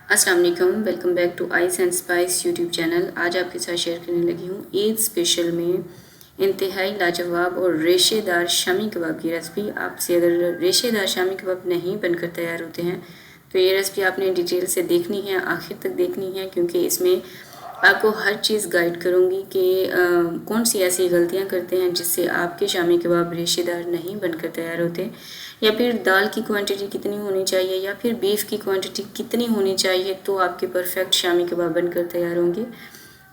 अस्सलाम वालेकुम, welcome back to Ice and Spice YouTube channel. आज आपके साथ शेयर करने लगी हूँ ईद स्पेशल में इंतहाई लाजवाब और रेशेदार शामी कबाब की रेसिपी। आपसे अगर रेशेदार शामी कबाब नहीं बनकर तैयार होते हैं तो ये रेसिपी आपने डिटेल से देखनी है, आखिर तक देखनी है, क्योंकि इसमें आपको हर चीज़ गाइड करूँगी कि कौन सी ऐसी गलतियाँ करते हैं जिससे आपके शामी कबाब रेशेदार नहीं बनकर तैयार होते, या फिर दाल की क्वांटिटी कितनी होनी चाहिए, या फिर बीफ की क्वांटिटी कितनी होनी चाहिए तो आपके परफेक्ट शामी कबाब बनकर तैयार होंगे।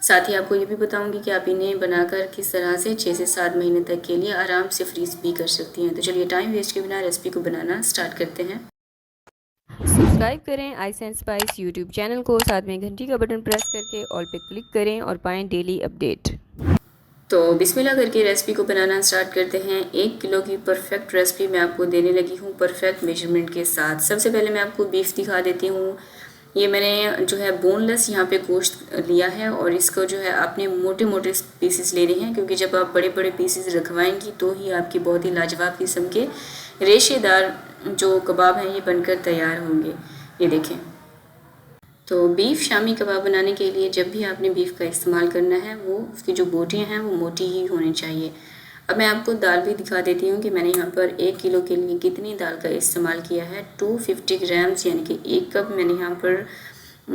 साथ ही आपको ये भी बताऊंगी कि आप इन्हें बनाकर किस तरह से 6 से 7 महीने तक के लिए आराम से फ्रीज भी कर सकती हैं। तो चलिए टाइम वेस्ट के बिना रेसिपी को बनाना स्टार्ट करते हैं। सब्सक्राइब करें ice and Spice YouTube channel को, साथ में घंटी का बटन प्रेस करके ऑल पे क्लिक करें और पाएं डेली अपडेट। तो बिस्मिल्लाह करके रेसिपी को बनाना स्टार्ट करते हैं। 1 किलो की परफेक्ट रेसिपी मैं आपको देने लगी हूँ परफेक्ट मेजरमेंट के साथ। सबसे पहले मैं आपको बीफ दिखा देती हूँ। ये मैंने जो है बोनलेस यहाँ पे गोश्त लिया है और इसको जो है आपने मोटे मोटे पीसेस लेने हैं, क्योंकि जब आप बड़े बड़े पीसेस रखवाएंगी तो ही आपकी बहुत ही लाजवाब किस्म के रेशेदार जो कबाब हैं ये बनकर तैयार होंगे। ये देखें। तो बीफ शामी कबाब बनाने के लिए जब भी आपने बीफ का इस्तेमाल करना है वो उसकी जो बोटियाँ हैं वो मोटी ही होनी चाहिए। अब मैं आपको दाल भी दिखा देती हूँ कि मैंने यहाँ पर 1 किलो के लिए कितनी दाल का इस्तेमाल किया है। 250 ग्राम्स यानी कि 1 कप मैंने यहाँ पर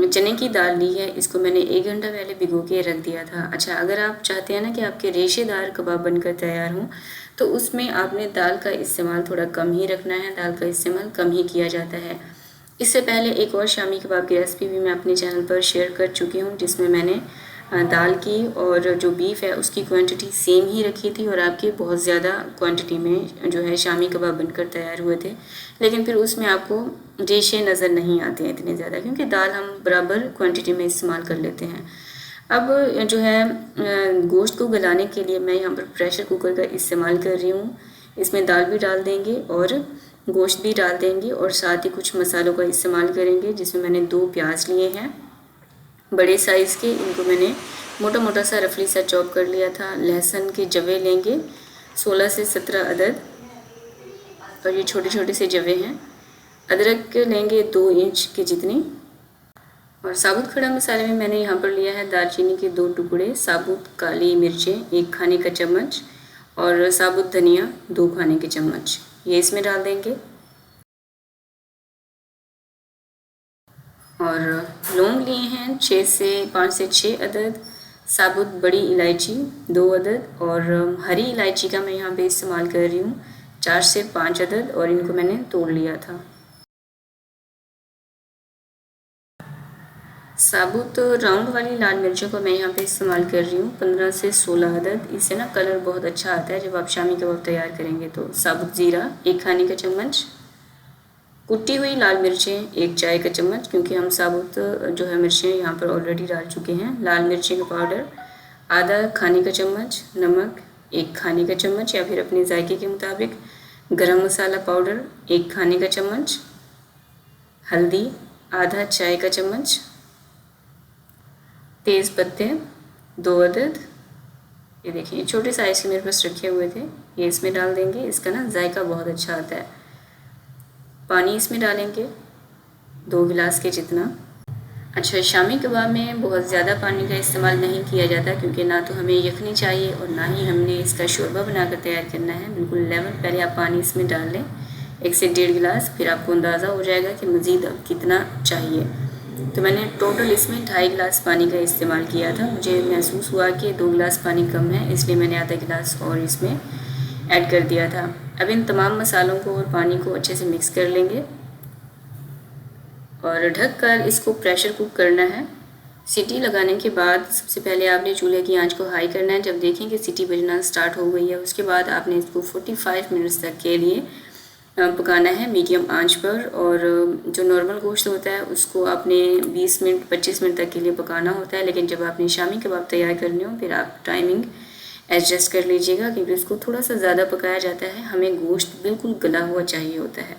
चने की दाल ली है। इसको मैंने 1 घंटा पहले भिगो के रख दिया था। अच्छा, अगर आप चाहते हैं ना कि आपके रेशेदार कबाब बनकर तैयार हों तो उसमें आपने दाल का इस्तेमाल थोड़ा कम ही रखना है। दाल का इस्तेमाल कम ही किया जाता है। इससे पहले एक और शामी कबाब की रेसिपी भी मैं अपने चैनल पर शेयर कर चुकी हूँ, जिसमें मैंने दाल की और जो बीफ है उसकी क्वांटिटी सेम ही रखी थी और आपके बहुत ज़्यादा क्वांटिटी में जो है शामी कबाब बनकर तैयार हुए थे। लेकिन फिर उसमें आपको रेशे नज़र नहीं आते हैं इतने ज़्यादा, क्योंकि दाल हम बराबर क्वांटिटी में इस्तेमाल कर लेते हैं। अब जो है गोश्त को गलाने के लिए मैं यहाँ पर प्रेशर कुकर का इस्तेमाल कर रही हूँ। इसमें दाल भी डाल देंगे और गोश्त भी डाल देंगे और साथ ही कुछ मसालों का इस्तेमाल करेंगे, जिसमें मैंने 2 प्याज लिए हैं बड़े साइज़ के। इनको मैंने मोटा मोटा सा रफली सा चॉप कर लिया था। लहसुन के जवे लेंगे 16 से 17 अदद, और ये छोटे छोटे से जवे हैं। अदरक लेंगे 2 इंच के जितनी। और साबुत खड़ा मसाले में मैंने यहाँ पर लिया है दालचीनी के 2 टुकड़े, साबुत काली मिर्चें 1 खाने का चम्मच और साबुत धनिया 2 खाने के चम्मच, ये इसमें डाल देंगे। और लौंग लिए हैं 5 से 6 अदद, साबुत बड़ी इलायची 2 अदद, और हरी इलायची का मैं यहाँ पे इस्तेमाल कर रही हूँ 4 से 5 अदद, और इनको मैंने तोड़ लिया था। साबुत राउंड वाली लाल मिर्चों को मैं यहाँ पे इस्तेमाल कर रही हूँ 15 से 16 अदद। इससे ना कलर बहुत अच्छा आता है जब आप शामी कबाब तैयार करेंगे। तो साबुत ज़ीरा 1 खाने का चम्मच, कुटी हुई लाल मिर्चें 1 चाय का चम्मच, क्योंकि हम साबुत जो है मिर्चें यहाँ पर ऑलरेडी डाल चुके हैं। लाल मिर्ची का पाउडर आधा खाने का चम्मच, नमक 1 खाने का चम्मच या फिर अपने जायके के मुताबिक, गरम मसाला पाउडर 1 खाने का चम्मच, हल्दी आधा चाय का चम्मच, तेज़ पत्ते 2 अदद। ये देखिए छोटे साइज़ के मेरे पास रखे हुए थे, ये इसमें डाल देंगे। इसका ना जायका बहुत अच्छा आता है। पानी इसमें डालेंगे 2 गिलास के जितना। अच्छा, शामी कबाब में बहुत ज़्यादा पानी का इस्तेमाल नहीं किया जाता, क्योंकि ना तो हमें यखनी चाहिए और ना ही हमने इसका शोरबा बनाकर तैयार करना है। बिल्कुल लेवल पहले आप पानी इसमें डाल लें 1 से 1.5 गिलास, फिर आपको अंदाज़ा हो जाएगा कि मज़ीद अब कितना चाहिए। तो मैंने टोटल इसमें 2.5 गिलास पानी का इस्तेमाल किया था। मुझे महसूस हुआ कि 2 गिलास पानी कम है, इसलिए मैंने आधा गिलास और इसमें ऐड कर दिया था। अब इन तमाम मसालों को और पानी को अच्छे से मिक्स कर लेंगे और ढककर इसको प्रेशर कुक करना है। सीटी लगाने के बाद सबसे पहले आपने चूल्हे की आंच को हाई करना है। जब देखें कि सीटी बजना स्टार्ट हो गई है, उसके बाद आपने इसको 45 मिनट्स तक के लिए पकाना है मीडियम आंच पर। और जो नॉर्मल गोश्त होता है उसको आपने 20 मिनट 25 मिनट तक के लिए पकाना होता है, लेकिन जब आपने शामी कबाब तैयार करने हो फिर आप टाइमिंग एडजस्ट कर लीजिएगा, क्योंकि उसको थोड़ा सा ज़्यादा पकाया जाता है। हमें गोश्त बिल्कुल गला हुआ चाहिए होता है।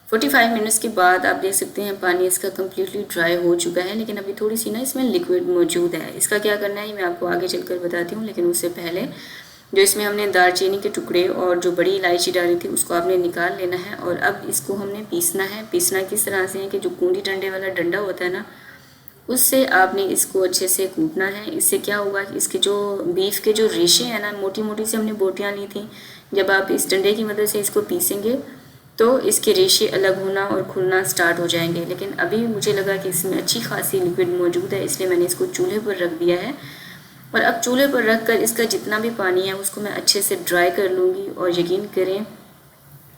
45 मिनट्स के बाद आप देख सकते हैं पानी इसका कम्प्लीटली ड्राई हो चुका है, लेकिन अभी थोड़ी सी ना इसमें लिक्विड मौजूद है। इसका क्या करना है मैं आपको आगे चलकर बताती हूँ, लेकिन उससे पहले जो इसमें हमने दालचीनी के टुकड़े और जो बड़ी इलायची डाली थी उसको आपने निकाल लेना है। और अब इसको हमने पीसना है। पीसना किस तरह से है कि जो कूंडी डंडे वाला डंडा होता है ना, उससे आपने इसको अच्छे से कूटना है। इससे क्या होगा कि इसके जो बीफ के जो रेशे हैं ना, मोटी मोटी से हमने बोटियाँ ली थी, जब आप इस डंडे की मदद से इसको पीसेंगे तो इसके रेशे अलग होना और खुलना स्टार्ट हो जाएंगे। लेकिन अभी मुझे लगा कि इसमें अच्छी खासी लिक्विड मौजूद है, इसलिए मैंने इसको चूल्हे पर रख दिया है। और अब चूल्हे पर रख कर इसका जितना भी पानी है उसको मैं अच्छे से ड्राई कर लूँगी। और यकीन करें,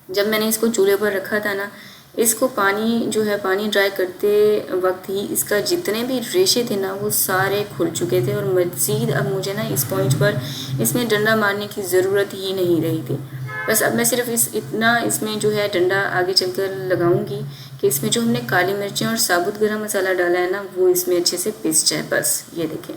जब मैंने इसको चूल्हे पर रखा था ना, इसको पानी जो है, पानी ड्राई करते वक्त ही इसका जितने भी रेशे थे ना वो सारे खुल चुके थे। और मज़ीद अब मुझे ना इस पॉइंट पर इसमें डंडा मारने की ज़रूरत ही नहीं रही थी। बस अब मैं सिर्फ इसमें जो है डंडा आगे चलकर लगाऊंगी कि इसमें जो हमने काली मिर्चें और साबुत गरम मसाला डाला है ना, वो इसमें अच्छे से पिस जाए। बस ये देखें।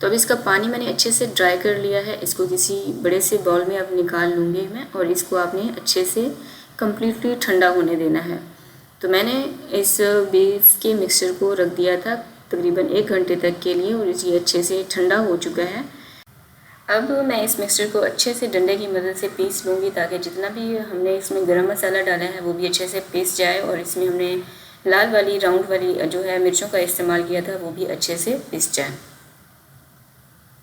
तो अब इसका पानी मैंने अच्छे से ड्राई कर लिया है। इसको किसी बड़े से बाउल में अब निकाल लूँगी मैं, और इसको आपने अच्छे से कम्प्लीटली ठंडा होने देना है। तो मैंने इस बीफ के मिक्सचर को रख दिया था तकरीबन 1 घंटे तक के लिए, और ये अच्छे से ठंडा हो चुका है। अब मैं इस मिक्सचर को अच्छे से डंडे की मदद से पीस लूँगी, ताकि जितना भी हमने इसमें गरम मसाला डाला है वो भी अच्छे से पीस जाए, और इसमें हमने लाल वाली राउंड वाली जो है मिर्चों का इस्तेमाल किया था वो भी अच्छे से पीस जाए।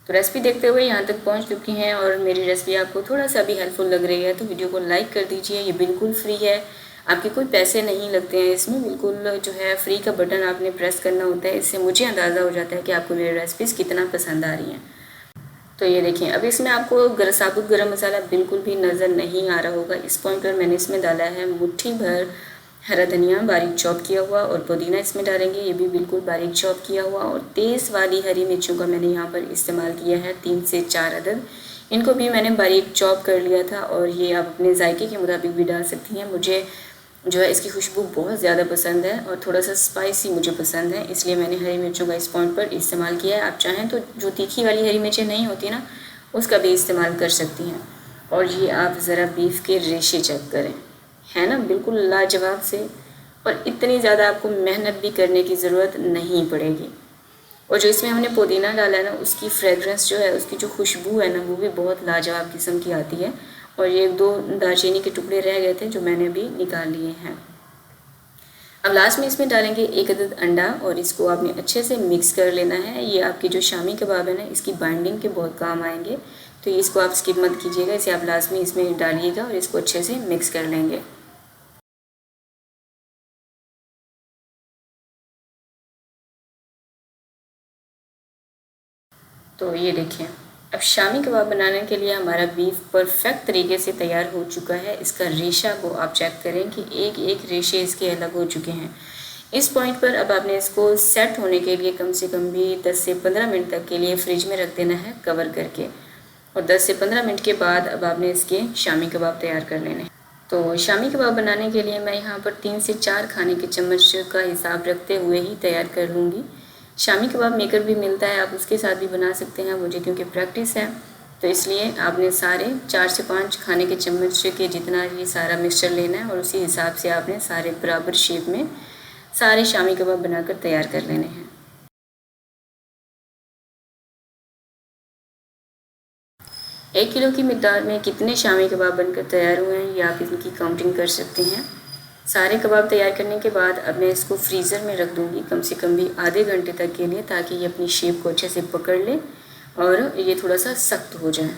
तो रेसिपी देखते हुए यहाँ तक पहुँच चुकी हैं, और मेरी रेसिपी आपको थोड़ा सा भी हेल्पफुल लग रही है तो वीडियो को लाइक कर दीजिए। ये बिल्कुल फ्री है, आपके कोई पैसे नहीं लगते हैं इसमें, बिल्कुल जो है फ्री का बटन आपने प्रेस करना होता है। इससे मुझे अंदाज़ा हो जाता है कि आपको मेरी रेसिपीज़ कितना पसंद आ रही हैं। तो ये देखें, अब इसमें आपको साबुत गरम मसाला बिल्कुल भी नज़र नहीं आ रहा होगा। इस पॉइंट पर मैंने इसमें डाला है मुट्ठी भर हरा धनिया बारीक चॉप किया हुआ, और पुदीना इसमें डालेंगे, ये भी बिल्कुल बारीक चॉप किया हुआ। और तेज़ वाली हरी मिर्चों का मैंने यहाँ पर इस्तेमाल किया है 3 से 4 अदद। इनको भी मैंने बारीक चॉप कर लिया था, और ये आप अपने जायके के मुताबिक भी डाल सकती हैं। मुझे जो है इसकी खुशबू बहुत ज़्यादा पसंद है, और थोड़ा सा स्पाइसी मुझे पसंद है, इसलिए मैंने हरी मिर्चों का इस पॉइंट पर इस्तेमाल किया है। आप चाहें तो जो तीखी वाली हरी मिर्चें नहीं होती ना, उसका भी इस्तेमाल कर सकती हैं। और ये आप ज़रा बीफ के रेशे चेक करें, है ना, बिल्कुल लाजवाब से, और इतनी ज़्यादा आपको मेहनत भी करने की ज़रूरत नहीं पड़ेगी। और जो इसमें हमने पुदीना डाला है ना, उसकी फ्रेगरेंस जो है, उसकी जो खुशबू है ना, वो भी बहुत लाजवाब किस्म की आती है। और ये 1-2 दालचीनी के टुकड़े रह गए थे जो मैंने भी निकाल लिए हैं। अब लास्ट में इसमें डालेंगे 1 अदद अंडा, और इसको आपने अच्छे से मिक्स कर लेना है। ये आपके जो शामी कबाब है ना, इसकी बाइंडिंग के बहुत काम आएंगे, तो इसको आप स्किप मत कीजिएगा, इसे आप लास्ट में इसमें डालिएगा और इसको अच्छे से मिक्स कर लेंगे। तो ये देखिए, अब शामी कबाब बनाने के लिए हमारा बीफ परफेक्ट तरीके से तैयार हो चुका है। इसका रेशा को आप चेक करें कि एक एक रेशे इसके अलग हो चुके हैं। इस पॉइंट पर अब आपने इसको सेट होने के लिए कम से कम भी 10 से 15 मिनट तक के लिए फ्रिज में रख देना है कवर करके। और 10 से 15 मिनट के बाद अब आपने इसके शामी कबाब तैयार कर लेने हैं। तो शामी कबाब बनाने के लिए मैं यहाँ पर 3 से 4 खाने के चम्मच का हिसाब रखते हुए ही तैयार कर लूँगी। शामी कबाब मेकर भी मिलता है, आप उसके साथ भी बना सकते हैं। मुझे क्योंकि प्रैक्टिस है तो इसलिए आपने सारे 4 से 5 खाने के चम्मच के जितना ये सारा मिक्सचर लेना है, और उसी हिसाब से आपने सारे बराबर शेप में सारे शामी कबाब बनाकर तैयार कर लेने हैं। एक किलो की मिकदार में कितने शामी कबाब बनकर तैयार हुए हैं ये आप इनकी काउंटिंग कर सकते हैं। सारे कबाब तैयार करने के बाद अब मैं इसको फ्रीज़र में रख दूँगी कम से कम भी आधे घंटे तक के लिए, ताकि ये अपनी शेप को अच्छे से पकड़ ले और ये थोड़ा सा सख्त हो जाए।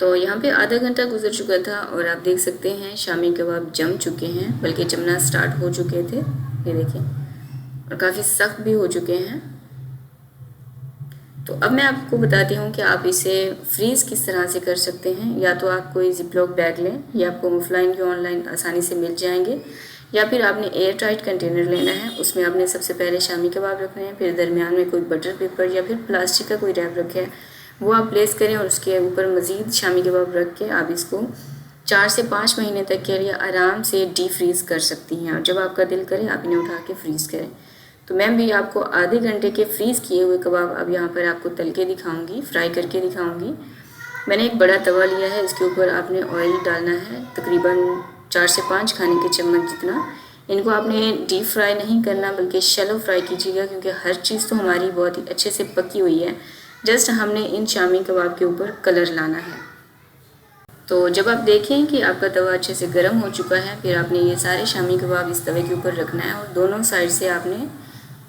तो यहाँ पे आधा घंटा गुजर चुका था, और आप देख सकते हैं शामी कबाब जम चुके हैं, बल्कि जमना स्टार्ट हो चुके थे, ये देखिए, और काफ़ी सख्त भी हो चुके हैं। तो अब मैं आपको बताती हूँ कि आप इसे फ्रीज़ किस तरह से कर सकते हैं। या तो आप कोई जिपलॉक बैग लें, या आपको ऑफलाइन के ऑनलाइन आसानी से मिल जाएंगे, या फिर आपने एयर टाइट कंटेनर लेना है। उसमें आपने सबसे पहले शामी कबाब रखने हैं, फिर दरमियान में कोई बटर पेपर या फिर प्लास्टिक का कोई रैप रखे है, वो आप प्लेस करें, और उसके ऊपर मज़ीद शामी कबाब रख के आप इसको 4 से 5 महीने तक के लिए आराम से डीप फ्रीज़ कर सकती हैं। और जब आपका दिल करे आप इन्हें उठा के फ्रीज़ करें। तो मैं भी आपको आधे घंटे के फ्रीज़ किए हुए कबाब अब यहाँ पर आपको तल के दिखाऊंगी, फ्राई करके दिखाऊंगी। मैंने एक बड़ा तवा लिया है, इसके ऊपर आपने ऑयल डालना है तकरीबन 4 से 5 खाने के चम्मच जितना। इनको आपने डीप फ्राई नहीं करना बल्कि शैलो फ्राई कीजिएगा, क्योंकि हर चीज़ तो हमारी बहुत ही अच्छे से पकी हुई है। जस्ट हमने इन शामी कबाब के ऊपर कलर लाना है। तो जब आप देखें कि आपका तवा अच्छे से गर्म हो चुका है, फिर आपने ये सारे शामी कबाब इस तवे के ऊपर रखना है और दोनों साइड से आपने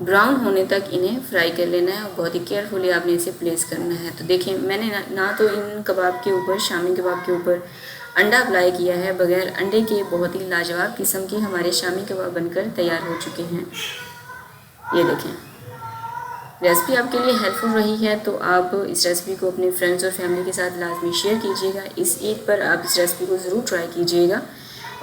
ब्राउन होने तक इन्हें फ्राई कर लेना है और बहुत ही केयरफुली आपने इसे प्लेस करना है। तो देखिए मैंने ना तो इन कबाब के ऊपर, शामी कबाब के ऊपर अंडा अप्लाई किया है, बगैर अंडे के बहुत ही लाजवाब किस्म के हमारे शामी कबाब बनकर तैयार हो चुके हैं। ये देखें, रेसिपी आपके लिए हेल्पफुल रही है तो आप इस रेसिपी को अपने फ्रेंड्स और फैमिली के साथ लाजमी शेयर कीजिएगा। इस ईद पर आप इस रेसिपी को ज़रूर ट्राई कीजिएगा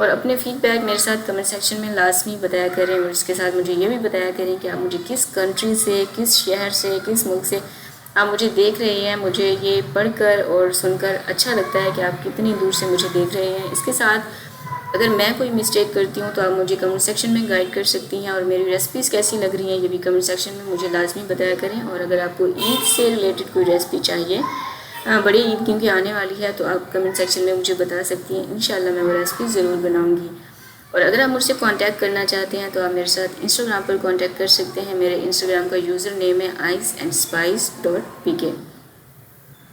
और अपने फीडबैक मेरे साथ कमेंट सेक्शन में लाजमी बताया करें। और इसके साथ मुझे ये भी बताया करें कि आप मुझे किस कंट्री से, किस शहर से, किस मुल्क से आप मुझे देख रहे हैं। मुझे ये पढ़कर और सुनकर अच्छा लगता है कि आप कितनी दूर से मुझे देख रहे हैं। इसके साथ अगर मैं कोई मिस्टेक करती हूँ तो आप मुझे कमेंट सेक्शन में गाइड कर सकती हैं और मेरी रेसिपीज़ कैसी लग रही हैं ये भी कमेंट सेक्शन में मुझे लाजमी बताया करें। और अगर आपको ईद से रिलेटेड कोई रेसिपी चाहिए, बड़ी ईद क्योंकि आने वाली है, तो आप कमेंट सेक्शन में मुझे बता सकती हैं। इंशाल्लाह मैं वो रेसिपी ज़रूर बनाऊँगी। और अगर आप मुझसे कांटेक्ट करना चाहते हैं तो आप मेरे साथ इंस्टाग्राम पर कांटेक्ट कर सकते हैं। मेरे इंस्टाग्राम का यूज़र नेम है iceandspice.pk।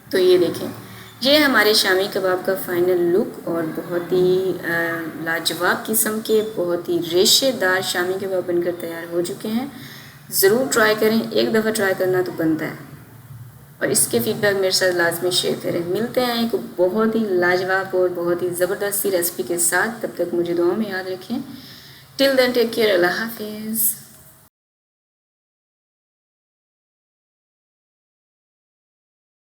तो ये देखें, ये हमारे शामी कबाब का फाइनल लुक और बहुत ही लाजवाब किस्म के, बहुत ही रेशेदार शामी कबाब बनकर तैयार हो चुके हैं। ज़रूर ट्राई करें, एक दफ़ा ट्राई करना तो बनता है और इसके फीडबैक मेरे साथ लाजमी शेयर करें। मिलते हैं एक बहुत ही लाजवाब और बहुत ही ज़बरदस्त सी रेसिपी के साथ। तब तक मुझे दुआ में याद रखें। टिल देन टेक केयर, अल्लाह हाफिज़।